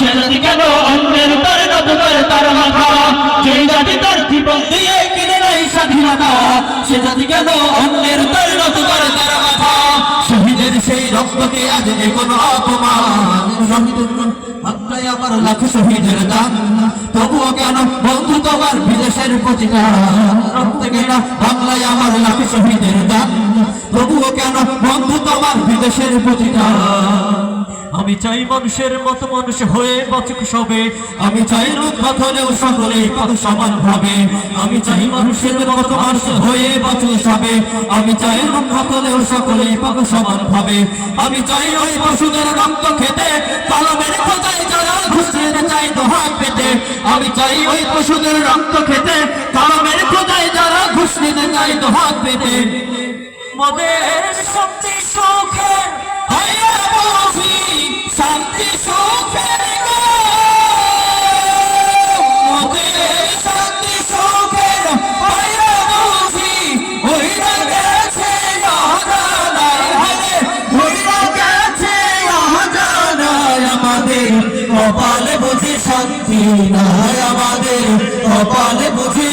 সে জাতি কেন অন্যের উপরে নত করে তার মাথা, যেই জাতি তার জীবন দিয়ে কিনে নেয় স্বাধীনতা, সে জাতি কেন অন্যের উপরে নত করে তার মাথা। শহীদের সেই রক্তকে আজ যে কোনো অপমান, শহীদের বাংলায় আমার লাখ শহীদের দান, তবুও কেন বন্ধু তোমার বিদেশের প্রতিদান। রক্তে কেনা বাংলায় আমার লাখ শহীদের দান, তবুও কেন বন্ধু তোমার বিদেশের প্রতিদান। আমি চাই মানুষের মতো মানুষ হয়ে বাঁচুক সবে, আমি চাই রূপ পাথরেও সকলে পাক সমান ভাবে। আমি চাই মানুষের মতো মানুষ হয়ে বাঁচুক সবে, আমি চাই রূপ পাথরেও সকলে পাক সমান ভাবে। আমি চাই ওই পশুদের রক্ত খেতে, কলমের খোঁজায় যারা ঘুষ নিতে চাই দোহাই পেতে। আমি চাই ওই পশুদের রক্ত খেতে, কলমের খোঁজায় যারা ঘুষ নিতে চাই দোহাই পেতে। মদের শক্তি সুখের শান্তি সুখের মদের শান্তি সুখের ওইরা গেছে আমাদের কপালে বুঝি শান্তি নাই, আমাদের কপালে বুঝি